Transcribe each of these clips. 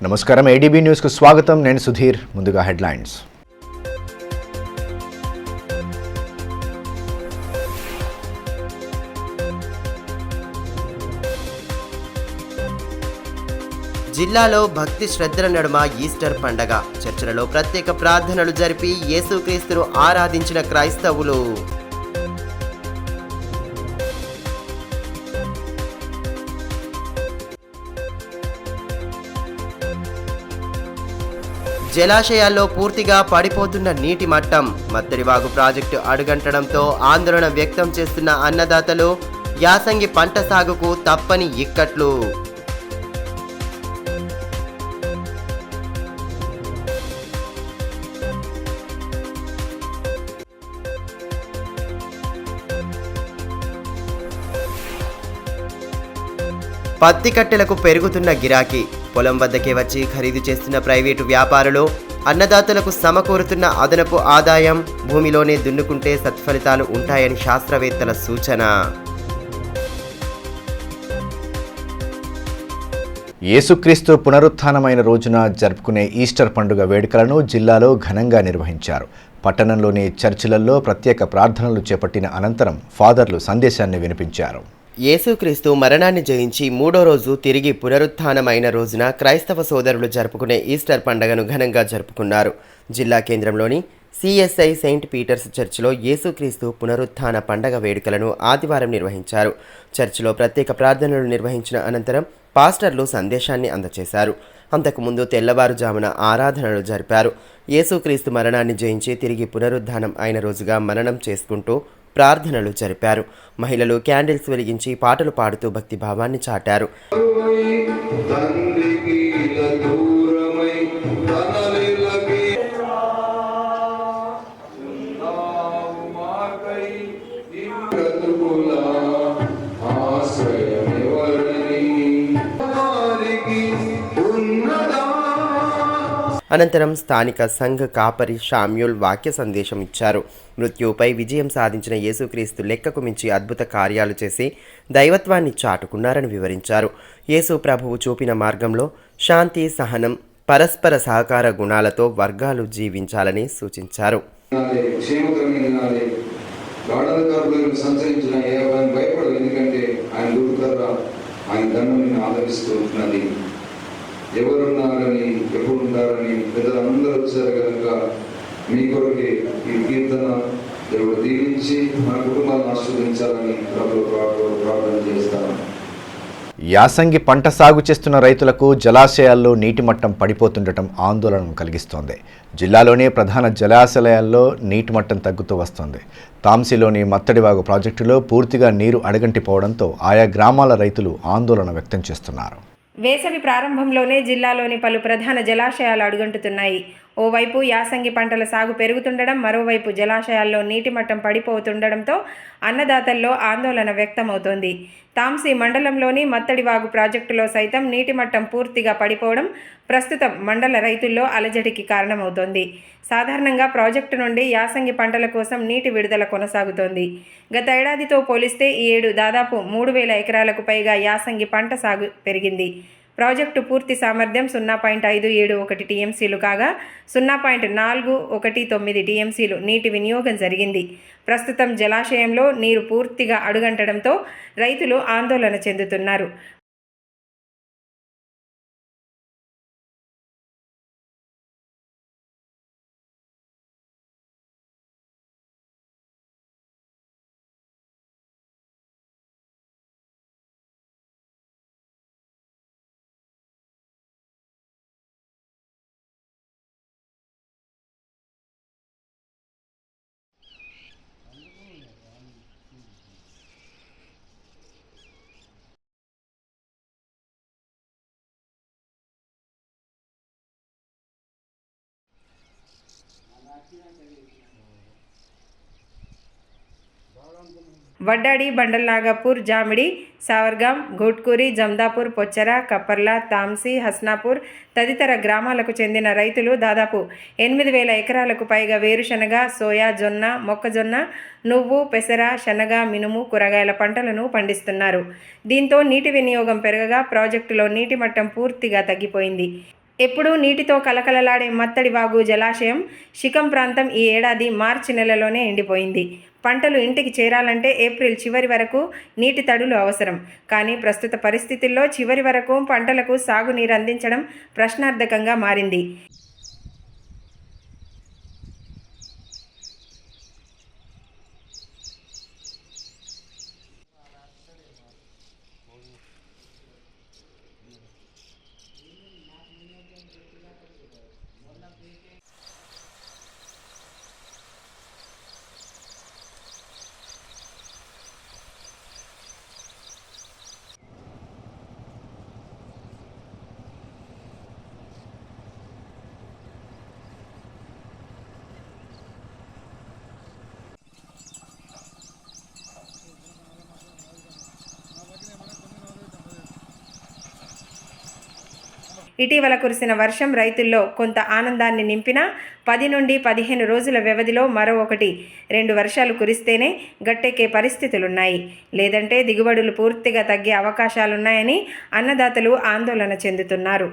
నమస్కారం, ఏడీబీ న్యూస్కు స్వాగతం. నేను సుధీర్. ముందుగా హెడ్లైన్స్. జిల్లాలో భక్తి శ్రద్ధల నడుమ ఈస్టర్ పండగ. చర్చిలలో ప్రత్యేక ప్రార్థనలు జరిపి యేసుక్రీస్తును ఆరాధించిన క్రైస్తవులు. జలాశయాల్లో పూర్తిగా పడిపోతున్న నీటి మట్టం. మత్తడివాగు ప్రాజెక్టు అడుగంటడంతో ఆందోళన వ్యక్తం చేస్తున్న అన్నదాతలు. యాసంగి పంట సాగుకు తప్పని ఇక్కట్లు. పత్తి కట్టెలకు పెరుగుతున్న గిరాకీ. పొలం వద్దకే వచ్చి ఖరీదు చేస్తున్న ప్రైవేటు వ్యాపారులు. అన్నదాతలకు సమకూరుతున్న అదనపు ఆదాయం. భూమిలోనే దున్నుకుంటే సత్ఫలితాలు ఉంటాయని శాస్త్రవేత్తల సూచన. యేసుక్రీస్తు పునరుత్థానమైన రోజున జరుపుకునే ఈస్టర్ పండుగ వేడుకలను జిల్లాలో ఘనంగా నిర్వహించారు. పట్టణంలోని చర్చిలలో ప్రత్యేక ప్రార్థనలు చేపట్టిన అనంతరం ఫాదర్లు సందేశాన్ని వినిపించారు. యేసుక్రీస్తు మరణాన్ని జయించి మూడో రోజు తిరిగి పునరుత్థానమైన రోజున క్రైస్తవ సోదరులు జరుపుకునే ఈస్టర్ పండుగను ఘనంగా జరుపుకున్నారు. జిల్లా కేంద్రంలోని సిఎస్ఐ సెయింట్ పీటర్స్ చర్చిలో యేసుక్రీస్తు పునరుత్థాన పండగ వేడుకలను ఆదివారం నిర్వహించారు. చర్చిలో ప్రత్యేక ప్రార్థనలు నిర్వహించిన అనంతరం పాస్టర్లు సందేశాన్ని అందజేశారు. అంతకుముందు తెల్లవారుజామున ఆరాధనలు జరిపారు. యేసుక్రీస్తు మరణాన్ని జయించి తిరిగి పునరుద్ధానం అయిన రోజుగా మననం చేసుకుంటూ ప్రార్థనలు జరిపారు. మహిళలు క్యాండిల్స్ వెలిగించి పాటలు పాడుతూ భక్తి భావాన్ని చాటారు. అనంతరం స్థానిక సంఘ కాపరి షామ్యూల్ వాక్య సందేశం ఇచ్చారు. మృత్యుపై విజయం సాధించిన యేసుక్రీస్తు లెక్కకు మించి అద్భుత కార్యాలు చేసి దైవత్వాన్ని చాటుకున్నారని వివరించారు. యేసు ప్రభువు చూపిన మార్గంలో శాంతి, సహనం, పరస్పర సహకార గుణాలతో వర్గాలు జీవించాలని సూచించారు. ఎవరున్నారని, ఎప్పుడు ఉన్నారని పెద్దలందరూ వచ్చారు కనుక మీ కొరకే ఈ కీర్తన దేవుడు దీవించి మన కుటుంబాలను ఆశీర్వదించాలని ప్రార్థన చేస్తాను. యాసంగి పంట సాగు చేస్తున్న రైతులకు జలాశయాల్లో నీటి మట్టం పడిపోతుండటం ఆందోళన కలిగిస్తోంది. జిల్లాలోని ప్రధాన జలాశయాల్లో నీటి మట్టం తగ్గుతూ వస్తోంది. తాంసీలోని మత్తడివాగు ప్రాజెక్టులో పూర్తిగా నీరు అడగంటిపోవడంతో ఆయా గ్రామాల రైతులు ఆందోళన వ్యక్తం చేస్తున్నారు. వేసవి ప్రారంభంలోనే జిల్లాలోని పలు ప్రధాన జలాశయాలు అడుగంటుతున్నాయి. ఓవైపు యాసంగి పంటల సాగు పెరుగుతుండడం, మరోవైపు జలాశయాల్లో నీటి మట్టం పడిపోతుండడంతో అన్నదాతల్లో ఆందోళన వ్యక్తమవుతోంది. తాంసీ మండలంలోని మత్తడివాగు ప్రాజెక్టులో సైతం నీటి మట్టం పూర్తిగా పడిపోవడం ప్రస్తుతం మండల రైతుల్లో అలజడికి కారణమవుతోంది. సాధారణంగా ప్రాజెక్టు నుండి యాసంగి పంటల కోసం నీటి విడుదల కొనసాగుతోంది. గత ఏడాదితో పోలిస్తే ఈ ఏడు దాదాపు 3,000 ఎకరాలకు పైగా యాసంగి పంట సాగు పెరిగింది. ప్రాజెక్టు పూర్తి సామర్థ్యం 0.571 టీఎంసీలు కాగా 0.419 టీఎంసీలు నీటి వినియోగం జరిగింది. ప్రస్తుతం జలాశయంలో నీరు పూర్తిగా అడుగంటడంతో రైతులు ఆందోళన చెందుతున్నారు. వడ్డాడి, బండల్నాగపూర్, జామిడి, సావర్గాం, ఘోట్కూరి, జమ్దాపూర్, పొచ్చర, కప్పర్ల, తాంసీ, హస్నాపూర్ తదితర గ్రామాలకు చెందిన రైతులు దాదాపు 8,000 ఎకరాలకు పైగా వేరుశనగ, సోయా, జొన్న, మొక్కజొన్న, నువ్వు, పెసర, శనగ, మినుము, కూరగాయల పంటలను పండిస్తున్నారు. దీంతో నీటి వినియోగం పెరగగా ప్రాజెక్టులో నీటి మట్టం పూర్తిగా తగ్గిపోయింది. ఎప్పుడూ నీటితో కలకలలాడే మత్తడివాగు జలాశయం శిఖం ప్రాంతం ఈ ఏడాది మార్చి నెలలోనే ఎండిపోయింది. పంటలు ఇంటికి చేరాలంటే ఏప్రిల్ చివరి వరకు నీటి తడులు అవసరం. కానీ ప్రస్తుత పరిస్థితుల్లో చివరి వరకు పంటలకు సాగునీరు అందించడం ప్రశ్నార్థకంగా మారింది. ఇటీవల కురిసిన వర్షం రైతుల్లో కొంత ఆనందాన్ని నింపినా 10 నుండి 15 రోజుల వ్యవధిలో మరో 1-2 వర్షాలు కురిస్తేనే గట్టెక్కే పరిస్థితులున్నాయి. లేదంటే దిగుబడులు పూర్తిగా తగ్గే అవకాశాలున్నాయని అన్నదాతలు ఆందోళన చెందుతున్నారు.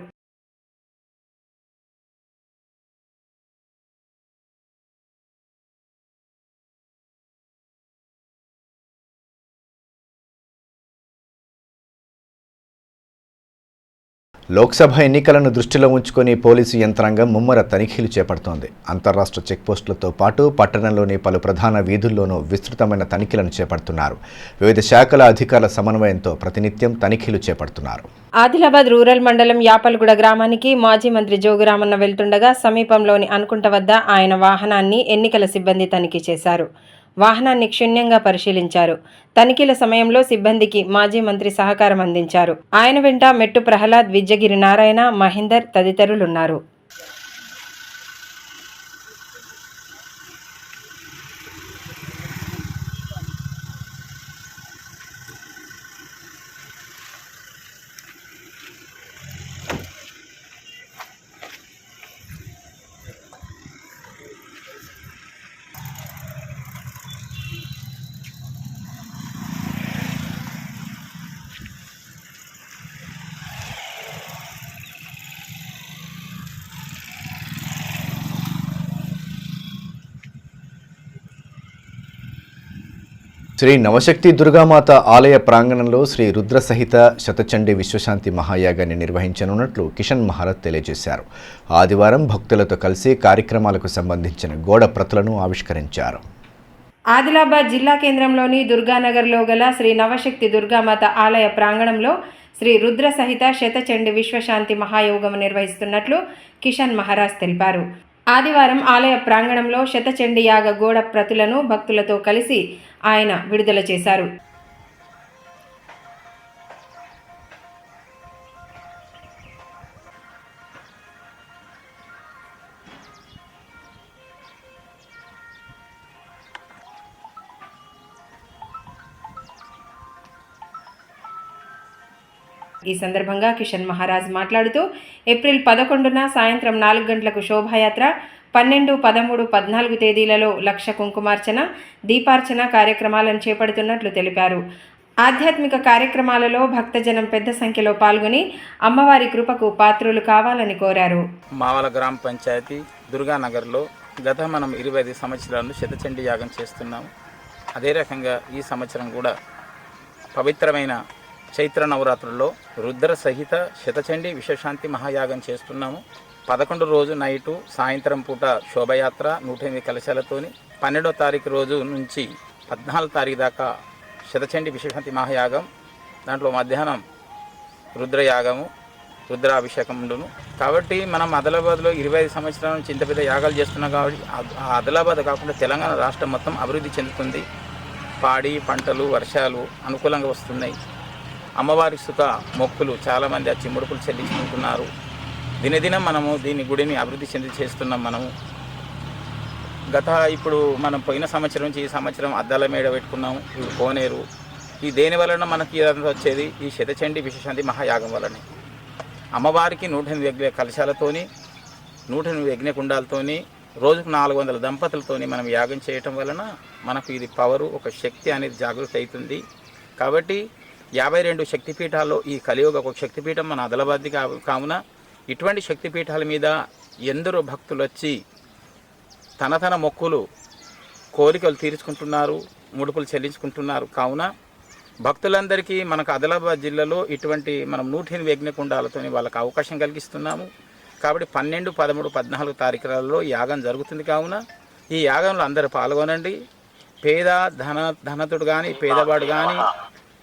లోక్సభ ఎన్నికలను దృష్టిలో ఉంచుకొని పోలీసు యంత్రాంగం ముమ్మర తనిఖీలు చేపడుతోంది. అంతర్రాష్ట్ర చెక్పోస్టులతో పాటు పట్టణంలోని పలు ప్రధాన వీధుల్లోనూ విస్తృతమైన తనిఖీలను చేపడుతున్నారు. వివిధ శాఖల అధికారుల సమన్వయంతో ప్రతినిత్యం తనిఖీలు చేపడుతున్నారు. ఆదిలాబాద్ రూరల్ మండలం యాపల్గూడ గ్రామానికి మాజీ మంత్రి జోగురామన్న వెళ్తుండగా సమీపంలోని అనుకుంట వద్ద ఆయన వాహనాన్ని ఎన్నికల సిబ్బంది తనిఖీ చేశారు. వాహనాన్ని క్షుణ్ణంగా పరిశీలించారు. తనిఖీల సమయంలో సిబ్బందికి మాజీ మంత్రి సహకారం అందించారు. ఆయన వెంట మెట్టు ప్రహ్లాద్, విద్యగిరి నారాయణ, మహేందర్ తదితరులున్నారు. శ్రీ నవశక్తి దుర్గామాత ఆలయ ప్రాంగణంలో శ్రీ రుద్ర సహిత శతచండీ విశ్వశాంతి మహాయాగాన్ని నిర్వహించనున్నట్లు కిషన్ మహారాజ్ తెలియజేశారు. ఆదివారం భక్తులతో కలిసి కార్యక్రమాలకు సంబంధించిన గోడ ప్రతులను ఆవిష్కరించారు. ఆదిలాబాద్ జిల్లా కేంద్రంలోని దుర్గానగర్లో గల శ్రీ నవశక్తి దుర్గామాత ఆలయ ప్రాంగణంలో శ్రీ రుద్ర సహిత శతచండీ విశ్వశాంతి మహాయోగం నిర్వహిస్తున్నట్లు కిషన్ మహారాజ్ తెలిపారు. ఆదివారం ఆలయ ప్రాంగణంలో శతచండీ యాగ గోడ ప్రతులను భక్తులతో కలిసి ఆయన విడుదల చేశారు. ఈ సందర్భంగా కిషన్ మహారాజ్ మాట్లాడుతూ ఏప్రిల్ 11న సాయంత్రం 4 గంటలకు శోభాయాత్ర, 12, 13, 14 తేదీలలో లక్ష కుంకుమార్చన, దీపార్చన కార్యక్రమాలను చేపడుతున్నట్లు తెలిపారు. ఆధ్యాత్మిక కార్యక్రమాలలో భక్తజనం పెద్ద సంఖ్యలో పాల్గొని అమ్మవారి కృపకు పాత్రులు కావాలని కోరారు. మావల గ్రామ పంచాయతీ దుర్గానగర్లో మనం 25 సంవత్సరాలు శతచండీ యాగం చేస్తున్నాము. అదే రకంగా ఈ సంవత్సరం కూడా పవిత్రమైన చైత్ర నవరాత్రుల్లో రుద్ర సహిత శతచండీ విశ్వశాంతి మహాయాగం చేస్తున్నాము. 11 రోజు నైటు సాయంత్రం పూట శోభయాత్ర 108 కలశాలతోని, 12వ తారీఖు రోజు నుంచి 14 తారీఖు దాకా శతచండీ విశ్వశాంతి మహాయాగం, దాంట్లో మధ్యాహ్నం రుద్రయాగము, రుద్రాభిషేకం ఉండును. కాబట్టి మనం ఆదిలాబాద్లో 25 సంవత్సరాల నుంచి ఇంత పెద్ద యాగాలు చేస్తున్నాం. కాబట్టి ఆదిలాబాద్ కాకుండా తెలంగాణ రాష్ట్రం మొత్తం అభివృద్ధి చెందుతుంది. పాడి పంటలు వర్షాలు అనుకూలంగా వస్తున్నాయి. అమ్మవారి సుఖ మొక్కులు చాలామంది ఆ చిమ్ముడుపులు చెల్లించుకుంటున్నారు. దినదినం మనము దీని గుడిని అభివృద్ధి చెంది చేస్తున్నాం. మనము ఇప్పుడు మనం పోయిన సంవత్సరం నుంచి ఈ సంవత్సరం అద్దాల మేడ పెట్టుకున్నాము. ఇప్పుడు కోనేరు. ఈ దేని వలన మనకి ఇదంతా వచ్చేది ఈ శతచండీ విశ్వశాంతి మహాయాగం వలనే. అమ్మవారికి 108 కలశాలతోని, 108 యజ్ఞకుండాలతోని, రోజుకు 400 దంపతులతోని మనం యాగం చేయటం వలన మనకు ఇది పవరు, ఒక శక్తి అనేది జాగృతి అవుతుంది. కాబట్టి 52 శక్తిపీఠాల్లో ఈ కలియుగ ఒక శక్తిపీఠం మన ఆదిలాబాద్ది కావున ఇటువంటి శక్తిపీఠాల మీద ఎందరో భక్తులు వచ్చి తన మొక్కులు కోరికలు తీర్చుకుంటున్నారు, ముడుపులు చెల్లించుకుంటున్నారు. కావున భక్తులందరికీ మనకు ఆదిలాబాద్ జిల్లాలో ఇటువంటి మనం 108 యజ్ఞకుండాలతో వాళ్ళకి అవకాశం కలిగిస్తున్నాము. కాబట్టి 12, 13, 14 తారీఖులలో యాగం జరుగుతుంది. కావున ఈ యాగంలో అందరూ పాల్గొనండి. పేద ధనతుడు కానీ, పేదవాడు కానీ,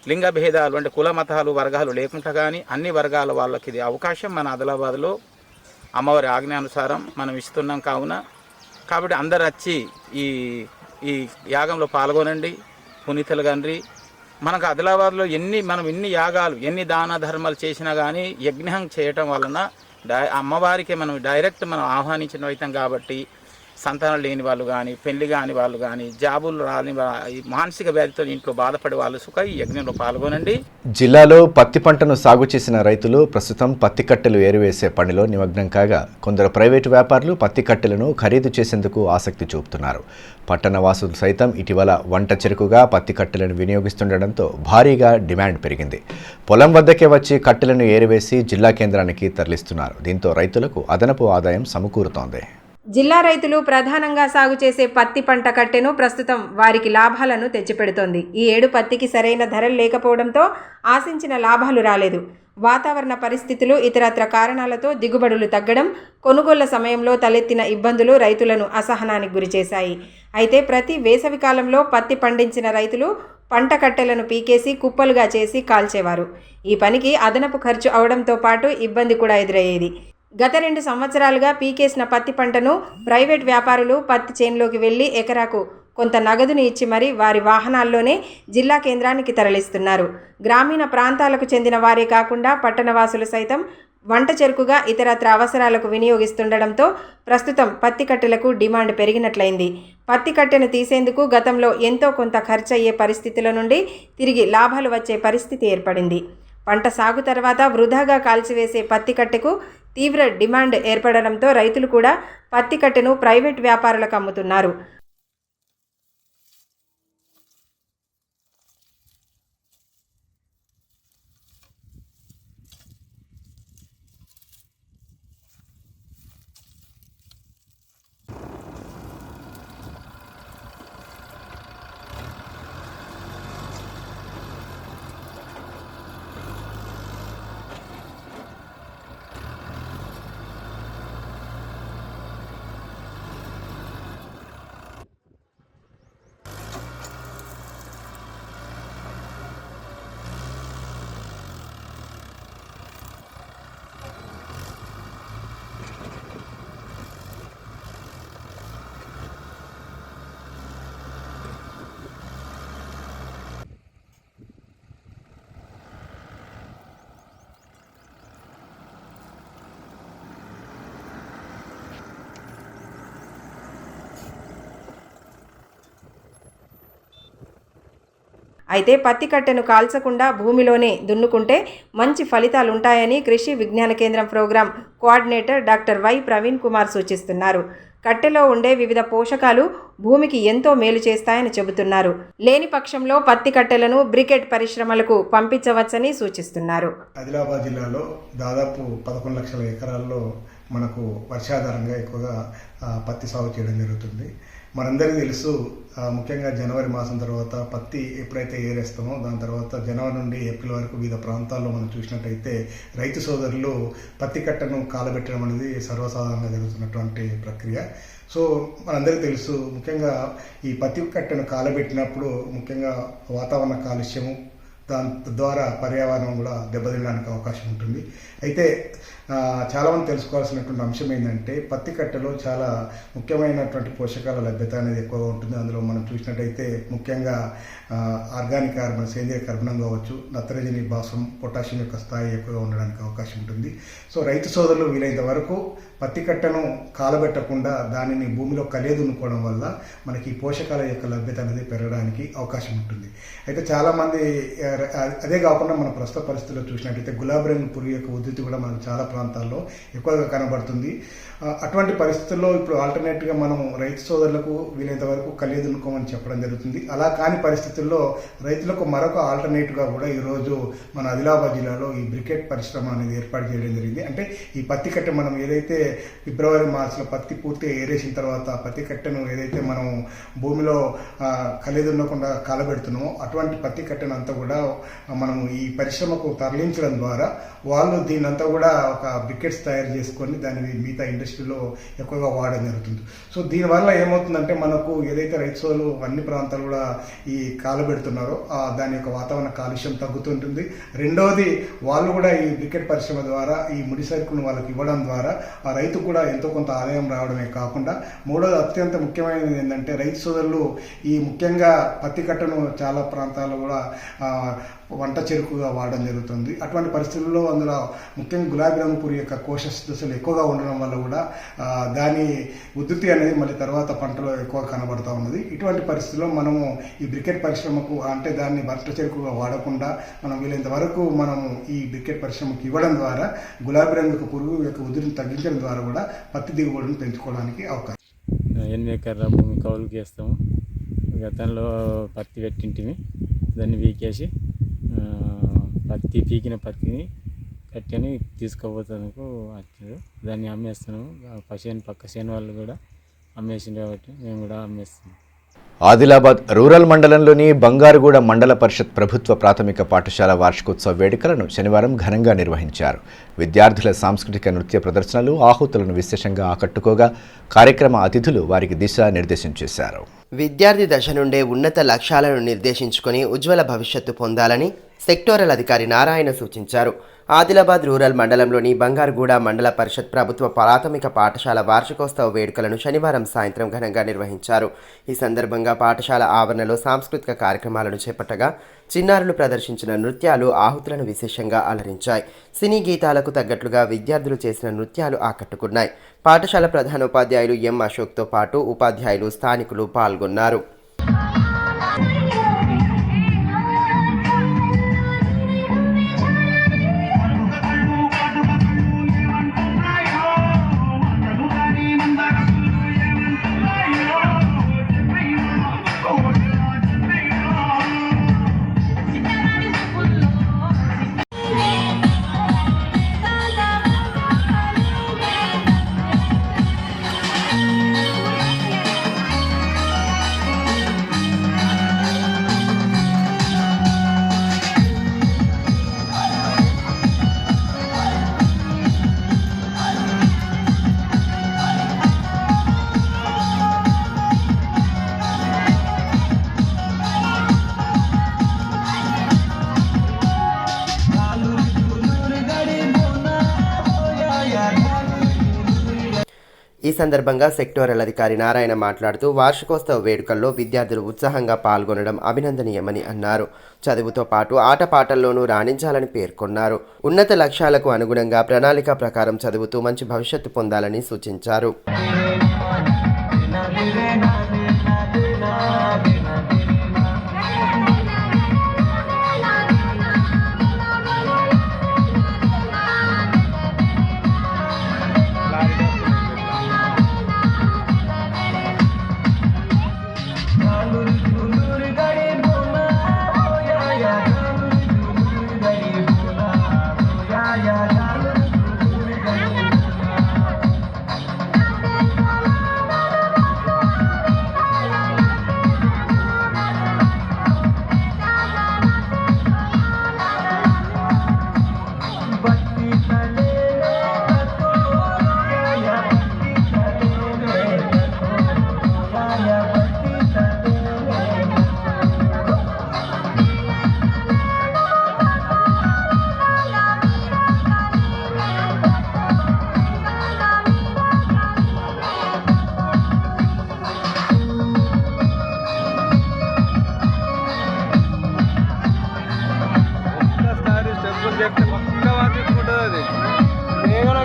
లింగ భేదాలు అంటే కుల మతాలు వర్గాలు లేకుండా కానీ అన్ని వర్గాల వాళ్ళకి ఇది అవకాశం మన ఆదిలాబాద్లో అమ్మవారి ఆజ్ఞానుసారం మనం ఇస్తున్నాం. కాబట్టి అందరు వచ్చి ఈ యాగంలో పాల్గొనండి, పునీతులు కండ్రి. మనకు ఆదిలాబాద్లో ఎన్ని యాగాలు ఎన్ని దాన ధర్మాలు చేసినా కానీ యజ్ఞం చేయటం వలన అమ్మవారికి మనం డైరెక్ట్ మనం ఆహ్వానించిన అవుతాం. కాబట్టి సంతానం లేని వాళ్ళు కానీ, పెళ్లి కాని వాళ్ళు కానీ, జాబులు రాని మానసిక వ్యాధితో ఇంట్లో బాధపడే వాళ్ళు సుఖ ఈ యజ్ఞంలో పాల్గొనండి. జిల్లాలో పత్తి పంటను సాగు చేసిన రైతులు ప్రస్తుతం పత్తి కట్టెలు ఏరివేసే పనిలో నిమగ్నం కాగా కొందరు ప్రైవేటు వ్యాపారులు పత్తి కట్టెలను ఖరీదు చేసేందుకు ఆసక్తి చూపుతున్నారు. పట్టణ వాసులు సైతం ఇటీవల వంట చెరుకుగా పత్తి కట్టెలను వినియోగిస్తుండటంతో భారీగా డిమాండ్ పెరిగింది. పొలం వద్దకే వచ్చి కట్టెలను ఏరివేసి జిల్లా కేంద్రానికి తరలిస్తున్నారు. దీంతో రైతులకు అదనపు ఆదాయం సమకూరుతోంది. జిల్లా రైతులు ప్రధానంగా సాగు చేసే పత్తి పంట కట్టెను ప్రస్తుతం వారికి లాభాలను తెచ్చిపెడుతోంది. ఈ ఏడు పత్తికి సరైన ధరలు లేకపోవడంతో ఆశించిన లాభాలు రాలేదు. వాతావరణ పరిస్థితులు, ఇతరత్ర కారణాలతో దిగుబడులు తగ్గడం, కొనుగోళ్ల సమయంలో తలెత్తిన ఇబ్బందులు రైతులను అసహనానికి గురిచేశాయి. అయితే ప్రతి వేసవి కాలంలో పత్తి పండించిన రైతులు పంట కట్టెలను పీకేసి కుప్పలుగా చేసి కాల్చేవారు. ఈ పనికి అదనపు ఖర్చు అవడంతో పాటు ఇబ్బంది కూడా ఎదురయ్యేది. గత 2 సంవత్సరాలుగా పీకేసిన పత్తి పంటను ప్రైవేట్ వ్యాపారులు పత్తి చేనులోకి వెళ్లి ఎకరాకు కొంత నగదుని ఇచ్చి మరీ వారి వాహనాల్లోనే జిల్లా కేంద్రానికి తరలిస్తున్నారు. గ్రామీణ ప్రాంతాలకు చెందిన వారే కాకుండా పట్టణవాసులు సైతం వంట చెరుకుగా ఇతరత్ర అవసరాలకు వినియోగిస్తుండడంతో ప్రస్తుతం పత్తి కట్టెలకు డిమాండ్ పెరిగినట్లయింది. పత్తి కట్టెను తీసేందుకు గతంలో ఎంతో కొంత ఖర్చు అయ్యే పరిస్థితుల నుండి తిరిగి లాభాలు వచ్చే పరిస్థితి ఏర్పడింది. పంట సాగు తర్వాత వృధాగా కాల్చివేసే పత్తి కట్టెకు తీవ్ర డిమాండ్ ఏర్పడడంతో రైతులు కూడా పత్తి కట్టెను ప్రైవేట్ వ్యాపారులకు అమ్ముతున్నారు. అయితే పత్తి కట్టెను కాల్చకుండా భూమిలోనే దున్నుకుంటే మంచి ఫలితాలు ఉంటాయని కృషి విజ్ఞాన కేంద్రం program coordinator doctor Y Praveen Kumar సూచిస్తున్నారు. కట్టెలో ఉండే వివిధ పోషకాలు భూమికి ఎంతో మేలు చేస్తాయని చెబుతున్నారు. లేని పక్షంలో పత్తి కట్టెలను బ్రికెట్ పరిశ్రమలకు పంపించవచ్చని సూచిస్తున్నారు. ఆదిలాబాద్ జిల్లాలో దాదాపు 11 లక్షల ఎకరాల్లో మనకు వర్షాధారంగా ఎక్కువగా పత్తి సాగు చేయడం జరుగుతుంది. మనందరికీ తెలుసు, ముఖ్యంగా జనవరి మాసం తర్వాత పత్తి ఎప్పుడైతే ఏరేస్తామో దాని తర్వాత జనవరి నుండి ఏప్రిల్ వరకు వివిధ ప్రాంతాల్లో మనం చూసినట్టయితే రైతు సోదరులు పత్తి కట్టను కాలబెట్టడం అనేది సర్వసాధారణంగా జరుగుతున్నటువంటి ప్రక్రియ. సో మనందరికీ తెలుసు, ముఖ్యంగా ఈ పత్తి కట్టను కాలబెట్టినప్పుడు ముఖ్యంగా వాతావరణ కాలుష్యము, దాని ద్వారా పర్యావరణం కూడా దెబ్బతినడానికి అవకాశం ఉంటుంది. అయితే చాలామంది తెలుసుకోవాల్సినటువంటి అంశం ఏంటంటే పత్తి కట్టెలో చాలా ముఖ్యమైనటువంటి పోషకాల లభ్యత అనేది ఎక్కువగా ఉంటుంది. అందులో మనం చూసినట్టయితే ముఖ్యంగా ఆర్గానిక్ కార్బన్, సేంద్రియ కర్బనం కావచ్చు, నత్రజని, భాస్వరం, పొటాషియం యొక్క స్థాయి ఎక్కువగా ఉండడానికి అవకాశం ఉంటుంది. సో రైతు సోదరులు వీలైనంత వరకు పత్తి కట్టను కాలబెట్టకుండా దానిని భూమిలో కలియదున్నుకోవడం వల్ల మనకి పోషకాల యొక్క లభ్యత అనేది పెరగడానికి అవకాశం ఉంటుంది. అయితే చాలామంది అదే కాకుండా మన ప్రస్తుత పరిస్థితుల్లో చూసినట్లయితే గులాబీ రంగు పురుగు యొక్క ఉధృతి కూడా మనకు చాలా ప్రాంతాల్లో ఎక్కువగా కనబడుతుంది. అటువంటి పరిస్థితుల్లో ఇప్పుడు ఆల్టర్నేట్గా మనం రైతు సోదరులకు వీలైనంత వరకు కలియదున్నుకోమని చెప్పడం జరుగుతుంది. అలా కాని పరిస్థితుల్లో రైతులకు మరొక ఆల్టర్నేటివ్గా కూడా ఈరోజు మన ఆదిలాబాద్ జిల్లాలో ఈ బ్రికెట్ పరిశ్రమ అనేది ఏర్పాటు చేయడం జరిగింది. అంటే ఈ పత్తి కట్టె మనం ఏదైతే ఫిబ్రవరి మార్చిలో పత్తి పూర్తిగా ఏరేసిన తర్వాత పత్తి కట్టెను ఏదైతే మనం భూమిలో కలియదున్నకుండా కాలబెడుతున్నామో అటువంటి పత్తి కట్టెను అంతా కూడా మనము ఈ పరిశ్రమకు తరలించడం ద్వారా వాళ్ళు దీన్నంతా కూడా ఒక బ్రికెట్స్ తయారు చేసుకొని దాన్ని మిగతా ఇండస్ట్రీలో ఎక్కువగా వాడడం జరుగుతుంది. సో దీనివల్ల ఏమవుతుందంటే మనకు ఏదైతే రైతు సోదరులు అన్ని ప్రాంతాలు కూడా ఈ కాలబెడుతున్నారో దాని యొక్క వాతావరణ కాలుష్యం తగ్గుతుంటుంది. రెండవది వాళ్ళు కూడా ఈ బ్రికెట్ పరిశ్రమ ద్వారా ఈ ముడి సరుకును వాళ్ళకి ఇవ్వడం ద్వారా ఆ రైతు కూడా ఎంతో కొంత ఆదాయం రావడమే కాకుండా మూడవది అత్యంత ముఖ్యమైనది ఏంటంటే రైతు సోదరులు ఈ ముఖ్యంగా పత్తి కట్టను చాలా ప్రాంతాల్లో కూడా వంట చెరుకుగా వాడడం జరుగుతుంది. అటువంటి పరిస్థితుల్లో అందులో ముఖ్యంగా గులాబీ రంగు పురుగు యొక్క కోశ దశలు ఎక్కువగా ఉండడం వల్ల కూడా దాని ఉధృతి అనేది మళ్ళీ తర్వాత పంటలో ఎక్కువ కనబడుతూ ఉన్నది. ఇటువంటి పరిస్థితుల్లో మనము ఈ బ్రికెట్ పరిశ్రమకు అంటే దాన్ని వంట చెరుకుగా వాడకుండా మనం వీలైనంత వరకు మనము ఈ బ్రికెట్ పరిశ్రమకు ఇవ్వడం ద్వారా గులాబీ రంగు పురుగు యొక్క ఉధృతిని తగ్గించడం ద్వారా కూడా పత్తి దిగుబడిని పెంచుకోవడానికి అవకాశం. 8 ఎకరాల భూమి కౌలుకి వేస్తాము. గతంలో పత్తి పెట్టింటిమి, దాన్ని వీకేసి పీకిన పత్తిని కట్టెని తీసుకుపోతానికి వచ్చారు. దాన్ని అమ్మేస్తాను. పక్క చేను వాళ్ళు కూడా అమ్మేసింది కాబట్టి మేము కూడా అమ్మేస్తాము. ఆదిలాబాద్ రూరల్ మండలంలోని బంగారుగూడ మండల పరిషత్ ప్రభుత్వ ప్రాథమిక పాఠశాల వార్షికోత్సవ వేడుకలను శనివారం ఘనంగా నిర్వహించారు. విద్యార్థుల సాంస్కృతిక నృత్య ప్రదర్శనలు ఆహుతులను విశేషంగా ఆకట్టుకోగా కార్యక్రమ అతిథులు వారికి దిశానిర్దేశం చేశారు. విద్యార్థి దశ నుండే ఉన్నత లక్ష్యాలను నిర్దేశించుకొని ఉజ్వల భవిష్యత్తు పొందాలని సెక్టోరల్ అధికారి నారాయణ సూచించారు. ఆదిలాబాద్ రూరల్ మండలంలోని బంగారుగూడ మండల పరిషత్ ప్రభుత్వ ప్రాథమిక పాఠశాల వార్షికోత్సవ వేడుకలను శనివారం సాయంత్రం ఘనంగా నిర్వహించారు. ఈ సందర్భంగా పాఠశాల ఆవరణలో సాంస్కృతిక కార్యక్రమాలను చేపట్టగా చిన్నారులు ప్రదర్శించిన నృత్యాలు ఆహుతులను విశేషంగా అలరించాయి. సినీ గీతాలకు తగ్గట్లుగా విద్యార్థులు చేసిన నృత్యాలు ఆకట్టుకున్నాయి. పాఠశాల ప్రధానోపాధ్యాయులు ఎం అశోక్తో పాటు ఉపాధ్యాయులు, స్థానికులు పాల్గొన్నారు. ఈ సందర్భంగా సెక్టోరల్ అధికారి నారాయణ మాట్లాడుతూ వార్షికోత్సవ వేడుకల్లో విద్యార్థులు ఉత్సాహంగా పాల్గొనడం అభినందనీయమని అన్నారు. చదువుతో పాటు ఆటపాటల్లోనూ రాణించాలని పేర్కొన్నారు. ఉన్నత లక్ష్యాలకు అనుగుణంగా ప్రణాళిక ప్రకారం చదువుతూ మంచి భవిష్యత్తు పొందాలని సూచించారు.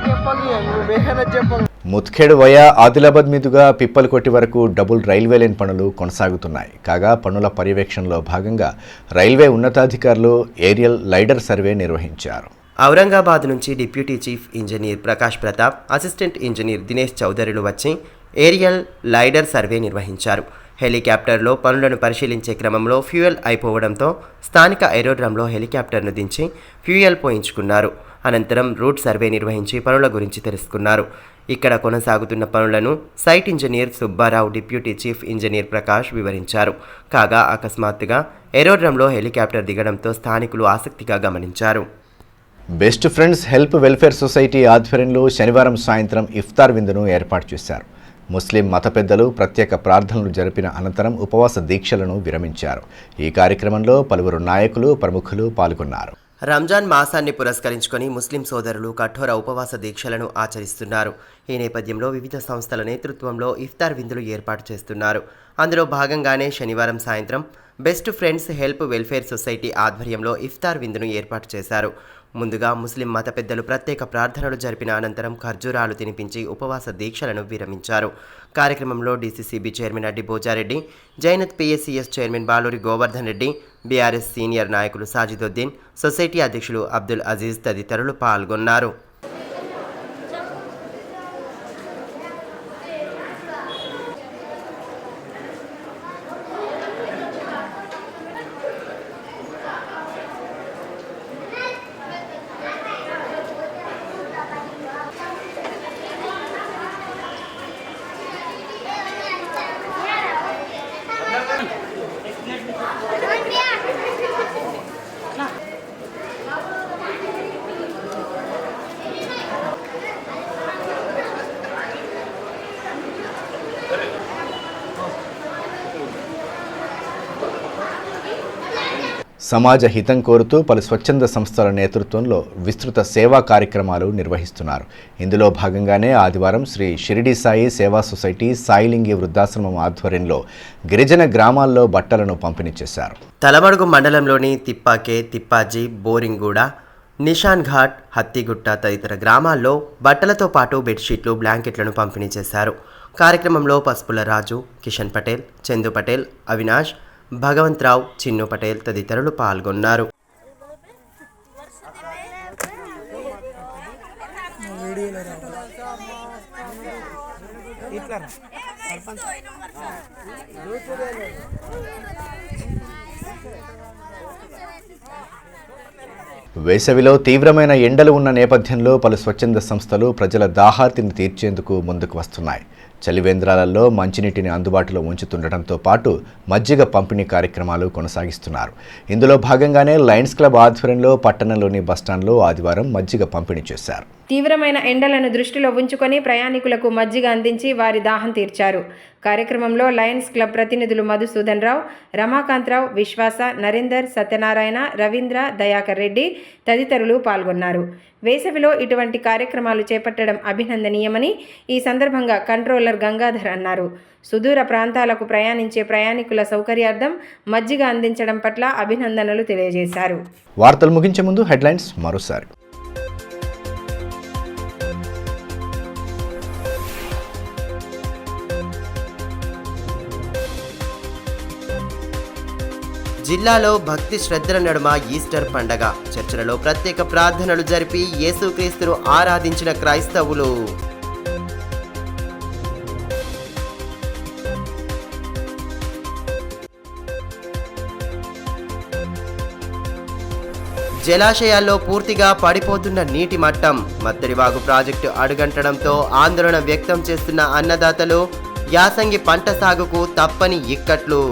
చెప్పాలి, నువ్వు చెప్పాలి. ముత్ఖేడ్ వయా ఆదిలాబాద్ మీదుగా పిప్పలకొట్టి వరకు డబుల్ రైల్వే లైన్ పనులు కొనసాగుతున్నాయి. కాగా పనుల పర్యవేక్షణలో భాగంగా రైల్వే ఉన్నతాధికారులు ఏరియల్ లైడర్ సర్వే నిర్వహించారు. ఔరంగాబాద్ నుంచి deputy chief engineer Prakash Pratap, assistant engineer Dinesh చౌదరిలు వచ్చి ఏరియల్ లైడర్ సర్వే నిర్వహించారు. హెలికాప్టర్లో పనులను పరిశీలించే క్రమంలో ఫ్యూయల్ అయిపోవడంతో స్థానిక ఏరోడ్రమ్లో హెలికాప్టర్ను దించి ఫ్యూయల్ పోయించుకున్నారు. అనంతరం రూట్ సర్వే నిర్వహించి పనుల గురించి తెలుసుకున్నారు. ఇక్కడ కొనసాగుతున్న పనులను site engineer Subbarao, deputy chief engineer Prakash వివరించారు. కాగా అకస్మాత్తుగా ఏరోడ్రమ్లో హెలికాప్టర్ దిగడంతో స్థానికులు ఆసక్తిగా గమనించారు. Best friends help welfare society ఆధ్వర్యంలో శనివారం సాయంత్రం ఇఫ్తార్ విందును ఏర్పాటు చేశారు. ముస్లిం మత పెద్దలు ప్రత్యేక ప్రార్థనలు జరిపిన అనంతరం ఉపవాస దీక్షలను విరమించారు. ఈ కార్యక్రమంలో పలువురు నాయకులు, ప్రముఖులు పాల్గొన్నారు. రంజాన్ మాసాన్ని పురస్కరించుకొని ముస్లిం సోదరులు కఠోర ఉపవాస దీక్షలను ఆచరిస్తున్నారు. ఈ నేపథ్యంలో వివిధ సంస్థల నేతృత్వంలో ఇఫ్తార్ విందులు ఏర్పాటు చేస్తున్నారు. అందులో భాగంగానే శనివారం సాయంత్రం best friends help welfare society ఆధ్వర్యంలో ఇఫ్తార్ విందును ఏర్పాటు చేశారు. ముందుగా ముస్లిం మత పెద్దలు ప్రత్యేక ప్రార్థనలు జరిపిన అనంతరం ఖర్జూరాలు తినిపించి ఉపవాస దీక్షలను విరమించారు. కార్యక్రమంలో DCCB chairman Addi Bojareddy, Jainath PSCS chairman Baluri Govardhan Reddy, BRS senior నాయకులు సాజిదుద్దీన్, సొసైటీ అధ్యక్షులు అబ్దుల్ అజీజ్ తదితరులు పాల్గొన్నారు. సమాజ హితం కోరుతూ పలు స్వచ్ఛంద సంస్థల నేతృత్వంలో విస్తృత సేవా కార్యక్రమాలు నిర్వహిస్తున్నారు. ఇందులో భాగంగానే ఆదివారం శ్రీ షిరిడి సాయి సేవా సొసైటీ సాయిలింగి వృద్ధాశ్రమం ఆధ్వర్యంలో గిరిజన గ్రామాల్లో బట్టలను పంపిణీ చేశారు. తలమడుగు మండలంలోని తిప్పాకే, తిప్పాజీ, బోరింగూడ, నిషాన్ ఘాట్, హత్తిగుట్ట తదితర గ్రామాల్లో బట్టలతో పాటు బెడ్షీట్లు, బ్లాంకెట్లను పంపిణీ చేశారు. కార్యక్రమంలో పసుపుల రాజు, కిషన్ పటేల్, చందు పటేల్, అవినాష్, భగవంతరావు, చిన్ను పటేల్ తదితరులు పాల్గొన్నారు. వేసవిలో తీవ్రమైన ఎండలు ఉన్న నేపథ్యంలో పలు స్వచ్ఛంద సంస్థలు ప్రజల దాహార్తిని తీర్చేందుకు ముందుకు వస్తున్నాయి. చలివేంద్రాలలో మంచినీటిని అందుబాటులో ఉంచుతుండటంతో పాటు మజ్జిగ పంపిణీ కార్యక్రమాలు కొనసాగిస్తున్నారు. ఇందులో భాగంగానే లయన్స్ క్లబ్ ఆధ్వర్యంలో పట్టణంలోని బస్టాండ్లో ఆదివారం మజ్జిగ పంపిణీ చేశారు. తీవ్రమైన ఎండలను దృష్టిలో ఉంచుకొని ప్రయాణికులకు మజ్జిగ అందించి వారి దాహం తీర్చారు. కార్యక్రమంలో లయన్స్ క్లబ్ ప్రతినిధులు మధుసూదన్ రావు, రమాకాంతరావు, విశ్వాస, నరేందర్, సత్యనారాయణ, రవీంద్ర, దయాకర్ రెడ్డి తదితరులు పాల్గొన్నారు. వేసవిలో ఇటువంటి కార్యక్రమాలు చేపట్టడం అభినందనీయమని ఈ సందర్భంగా కంట్రోలర్ గంగాధర్ అన్నారు. సుదూర ప్రాంతాలకు ప్రయాణించే ప్రయాణికుల సౌకర్యార్థం మజ్జిగ అందించడం పట్ల అభినందనలు తెలియజేశారు. వార్తలు ముగించే ముందు హెడ్లైన్స్ మరోసారి. జిల్లాలో భక్తి శ్రద్ధల నడుమ ఈస్టర్ పండగ. చర్చిలలో ప్రత్యేక ప్రార్థనలు జరిపి యేసుక్రీస్తును ఆరాధించిన క్రైస్తవులు. జలాశయాల్లో పూర్తిగా పడిపోతున్న నీటి మట్టం. మత్తడివాగు ప్రాజెక్టు అడుగంటడంతో ఆందోళన వ్యక్తం చేస్తున్న అన్నదాతలు. యాసంగి పంట సాగుకు తప్పని ఇక్కట్లు.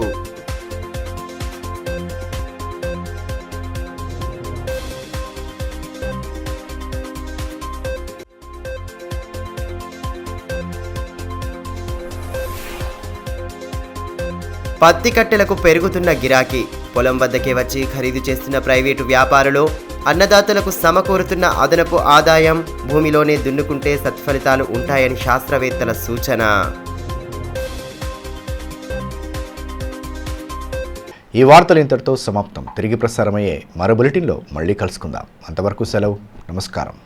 పత్తి కట్టెలకు పెరుగుతున్న గిరాకీ. పొలం వద్దకే వచ్చి ఖరీదు చేస్తున్న ప్రైవేటు వ్యాపారులు. అన్నదాతలకు సమకూరుతున్న అదనపు ఆదాయం. భూమిలోనే దున్నుకుంటే సత్ఫలితాలు ఉంటాయని శాస్త్రవేత్తల సూచన. ఈ వార్తలు ఇంతటితో సమాప్తం. తిరిగి ప్రసారమయ్యే మరో బులెటిన్లో మళ్ళీ కలుసుకుందాం. అంతవరకు సెలవు. నమస్కారం.